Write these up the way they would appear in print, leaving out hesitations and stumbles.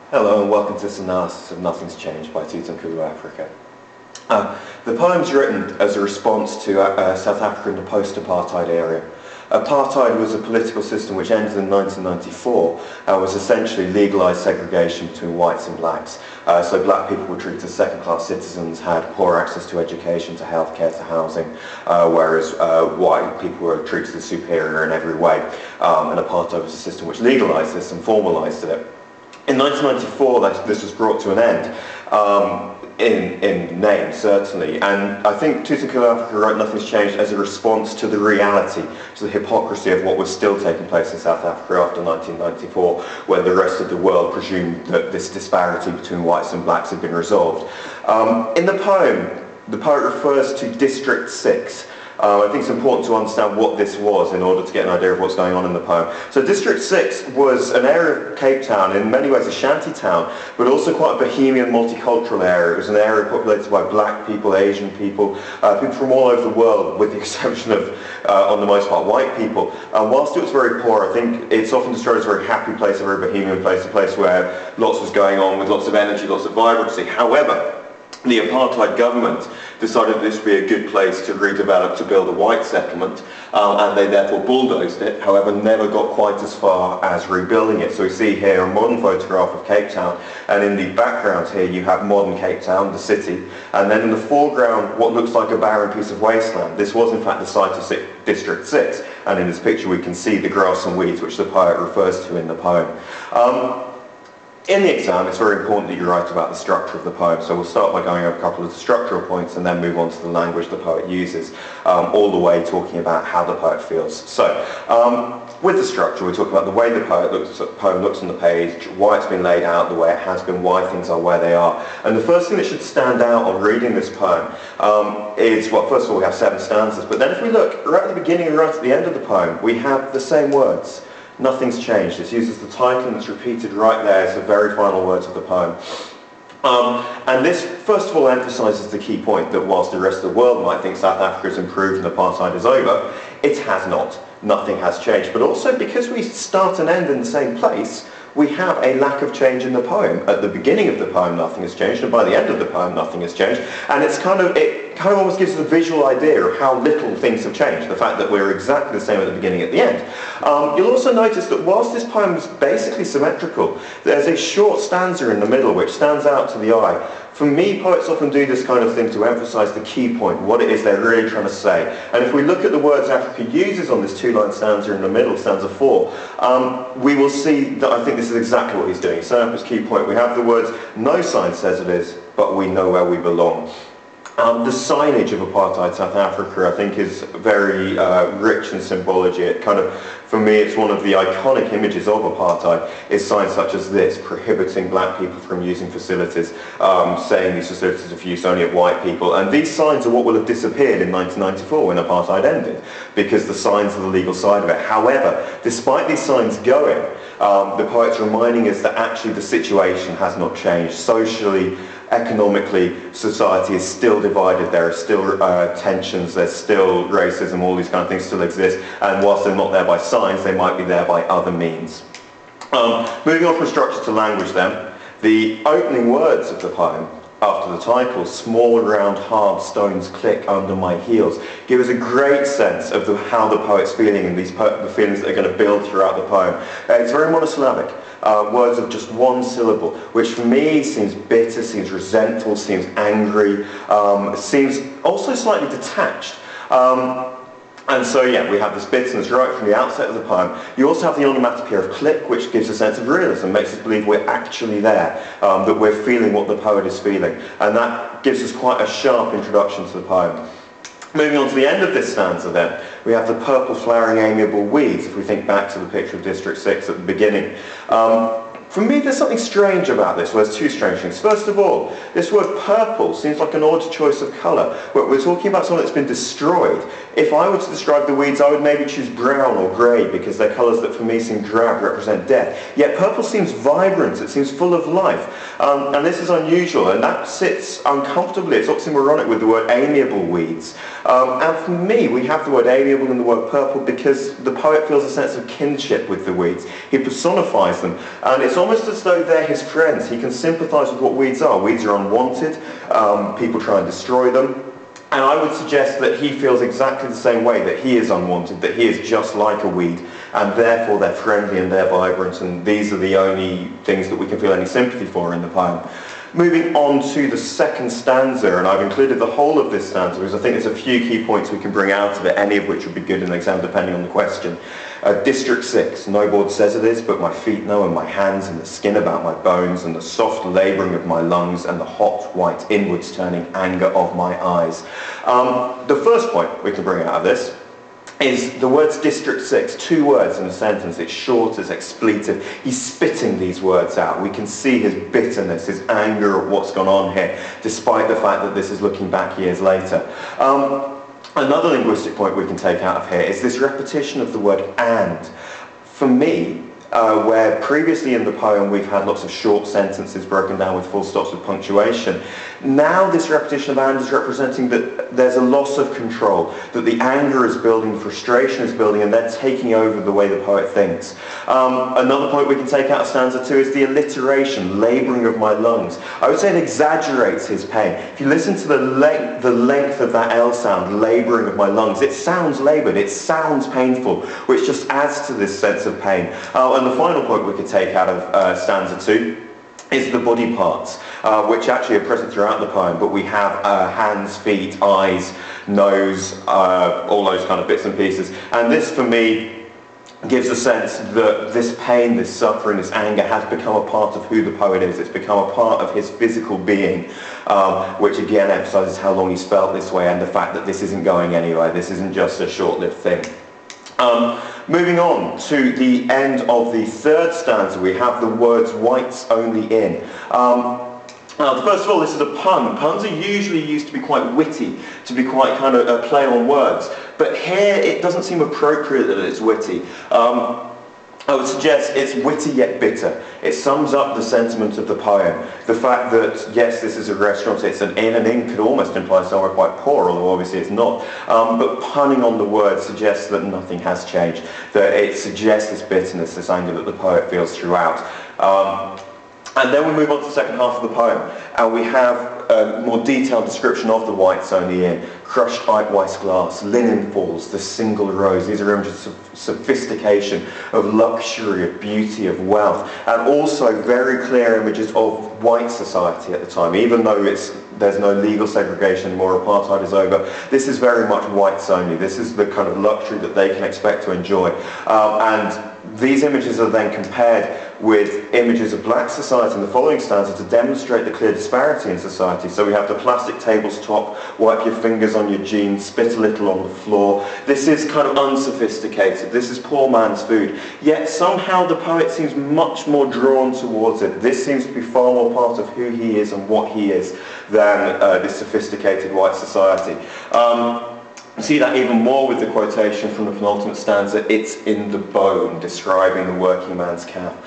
Hello and welcome to this analysis of Nothing's Changed by Tatamkhulu Africa. The poem's written as a response to South Africa in the post-apartheid era. Apartheid was a political system which ended in 1994 and was essentially legalised segregation between whites and blacks. So black people were treated as second-class citizens, had poor access to education, to healthcare, to housing, whereas white people were treated as superior in every way. And apartheid was a system which legalised this and formalised it. In 1994, this was brought to an end, in name certainly, and I think Tatamkhulu Africa wrote Nothing's Changed as a response to the reality, to the hypocrisy of what was still taking place in South Africa after 1994, when the rest of the world presumed that this disparity between whites and blacks had been resolved. In the poet refers to District 6. I think it's important to understand what this was in order to get an idea of what's going on in the poem. So District 6 was an area of Cape Town, in many ways a shanty town, but also quite a bohemian multicultural area. It was an area populated by black people, Asian people, people from all over the world, with the exception of, on the most part, white people. Whilst it was very poor, I think it's often described as a very happy place, a very bohemian place, a place where lots was going on with lots of energy, lots of vibrancy. However, the apartheid government decided this would be a good place to redevelop, to build a white settlement, and they therefore bulldozed it, however never got quite as far as rebuilding it. So we see here a modern photograph of Cape Town, and in the background here you have modern Cape Town, the city, and then in the foreground what looks like a barren piece of wasteland. This was in fact the site of District 6, and in this picture we can see the grass and weeds which the poet refers to in the poem. In the exam, it's very important that you write about the structure of the poem, so we'll start by going over a couple of the structural points and then move on to the language the poet uses, all the way talking about how the poet feels. So, with the structure, we talk about the way the poem looks on the page, why it's been laid out the way it has been, why things are where they are. And the first thing that should stand out on reading this poem is, well, first of all, we have 7 stanzas, but then if we look right at the beginning and right at the end of the poem, we have the same words. Nothing's changed. It uses the title and it's repeated right there. It's the very final words of the poem. And this, first of all, emphasises the key point that whilst the rest of the world might think South Africa has improved and apartheid is over, it has not. Nothing has changed. But also, because we start and end in the same place, we have a lack of change in the poem. At the beginning of the poem, nothing has changed, and by the end of the poem, nothing has changed. And it kind of almost gives us a visual idea of how little things have changed, the fact that we're exactly the same at the beginning and at the end. You'll also notice that whilst this poem is basically symmetrical, there's a short stanza in the middle which stands out to the eye. For me, poets often do this kind of thing to emphasise the key point, what it is they're really trying to say. And if we look at the words Africa uses on this 2-line stanza in the middle, stanza 4, we will see that I think this is exactly what he's doing. He's setting up his key point. We have the words, no sign says it is, but we know where we belong. The signage of apartheid South Africa, I think, is very rich in symbology. It kind of, for me, it's one of the iconic images of apartheid, is signs such as this, prohibiting black people from using facilities, saying these facilities are for use only of white people. And these signs are what will have disappeared in 1994 when apartheid ended, because the signs are the legal side of it. However, despite these signs going, the poet's reminding us that actually the situation has not changed. Socially, economically, society is still divided, there are still tensions, there's still racism, all these kind of things still exist, and whilst they're not there by signs, they might be there by other means. Moving on from structure to language then, the opening words of the poem, after the title, small round hard stones click under my heels, give us a great sense of how the poet's feeling and the feelings that are going to build throughout the poem. It's very monosyllabic. Words of just one syllable, which for me seems bitter, seems resentful, seems angry, seems also slightly detached. And so, yeah, we have this bitterness right from the outset of the poem. You also have the onomatopoeia of click, which gives a sense of realism, makes us believe we're actually there, that we're feeling what the poet is feeling. And that gives us quite a sharp introduction to the poem. Moving on to the end of this stanza then, we have the purple flowering amiable weeds, if we think back to the picture of District 6 at the beginning. For me, there's something strange about this. Well, there's 2 strange things. First of all, this word purple seems like an odd choice of colour. We're talking about something that's been destroyed. If I were to describe the weeds, I would maybe choose brown or grey, because they're colours that for me seem drab, represent death. Yet purple seems vibrant, it seems full of life. And this is unusual, and that sits uncomfortably, it's oxymoronic with the word amiable weeds. And for me, we have the word amiable in the word purple because the poet feels a sense of kinship with the weeds. He personifies them, and it's almost as though they're his friends. He can sympathise with what weeds are. Weeds are unwanted, people try and destroy them. And I would suggest that he feels exactly the same way, that he is unwanted, that he is just like a weed, and therefore they're friendly and they're vibrant, and these are the only things that we can feel any sympathy for in the poem. Moving on to the second stanza, and I've included the whole of this stanza because I think there's a few key points we can bring out of it, any of which would be good in an exam depending on the question. District 6, no board says it is, but my feet know, and my hands and the skin about my bones, and the soft labouring of my lungs, and the hot, white, inwards turning anger of my eyes. The first point we can bring out of this is the words District 6, 2 words in a sentence. It's short, it's expletive. He's spitting these words out. We can see his bitterness, his anger at what's gone on here, despite the fact that this is looking back years later. Another linguistic point we can take out of here is this repetition of the word and. For me, where previously in the poem we've had lots of short sentences broken down with full stops with punctuation, now this repetition of and is representing that there's a loss of control, that the anger is building, the frustration is building, and they're taking over the way the poet thinks. Another point we can take out of stanza 2 is the alliteration, labouring of my lungs. I would say it exaggerates his pain. If you listen to the length of that L sound, labouring of my lungs, it sounds laboured, it sounds painful, which just adds to this sense of pain. And the final point we could take out of stanza 2 is the body parts, which actually are present throughout the poem, but we have hands, feet, eyes, nose, all those kind of bits and pieces. And this, for me, gives a sense that this pain, this suffering, this anger has become a part of who the poet is. It's become a part of his physical being, which again emphasises how long he's felt this way and the fact that this isn't going anywhere. This isn't just a short-lived thing. Moving on to the end of the third stanza, we have the words whites only in. First of all, this is a pun. Puns are usually used to be quite witty, to be quite kind of a play on words. But here it doesn't seem appropriate that it's witty. I would suggest it's witty yet bitter. It sums up the sentiment of the poem. The fact that, yes, this is a restaurant, it's an inn. An inn could almost imply somewhere quite poor, although obviously it's not. But punning on the word suggests that nothing has changed, that it suggests this bitterness, this anger that the poet feels throughout. And then we move on to the second half of the poem, and we have a more detailed description of the whites only in. Crushed ice glass, linen falls, the single rose. These are images of sophistication, of luxury, of beauty, of wealth, and also very clear images of white society at the time. Even though there's no legal segregation anymore, apartheid is over, this is very much whites only. This is the kind of luxury that they can expect to enjoy. And these images are then compared with images of black society in the following stanza to demonstrate the clear disparity in society. So we have the plastic tables top, wipe your fingers on your jeans, spit a little on the floor. This is kind of unsophisticated. This is poor man's food. Yet somehow the poet seems much more drawn towards it. This seems to be far more part of who he is and what he is than this sophisticated white society. You see that even more with the quotation from the penultimate stanza, it's in the bone, describing the working man's camp.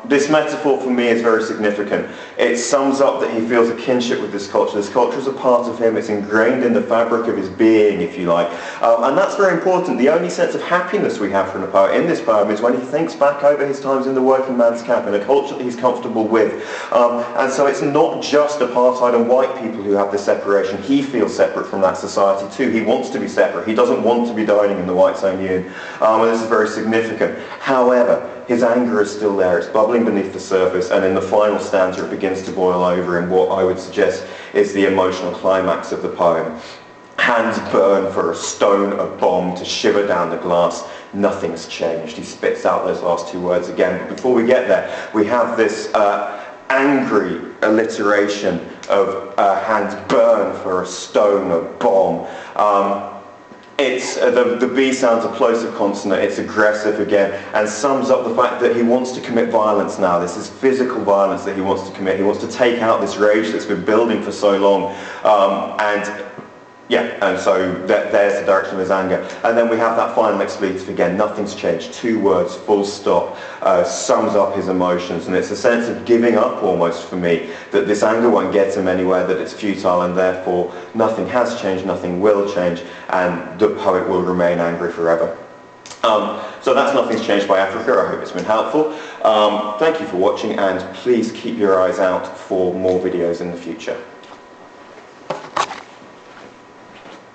This metaphor for me is very significant. It sums up that he feels a kinship with this culture. This culture is a part of him. It's ingrained in the fabric of his being, if you like. And that's very important. The only sense of happiness we have from the poet in this poem is when he thinks back over his times in the working man's camp, in a culture that he's comfortable with. And so it's not just apartheid and white people who have this separation. He feels separate from that society too. He wants to be separate. He doesn't want to be dining in the whites only inn. And this is very significant. However, his anger is still there. It's bubbling beneath the surface, and in the final stanza it begins to boil over in what I would suggest is the emotional climax of the poem. Hands burn for a stone, a bomb, to shiver down the glass. Nothing's changed. He spits out those last two words again. But before we get there, we have this angry alliteration of hands burn for a stone, a bomb. It's the B sounds a plosive consonant, it's aggressive again, and sums up the fact that he wants to commit violence now. This is physical violence that he wants to commit. He wants to take out this rage that's been building for so long. And Yeah, and so there's the direction of his anger. And then we have that final expletive again, nothing's changed, 2 words, full stop, sums up his emotions, and it's a sense of giving up almost for me, that this anger won't get him anywhere, that it's futile, and therefore nothing has changed, nothing will change, and the poet will remain angry forever. So that's Nothing's Changed by Africa. I hope it's been helpful. Thank you for watching, and please keep your eyes out for more videos in the future.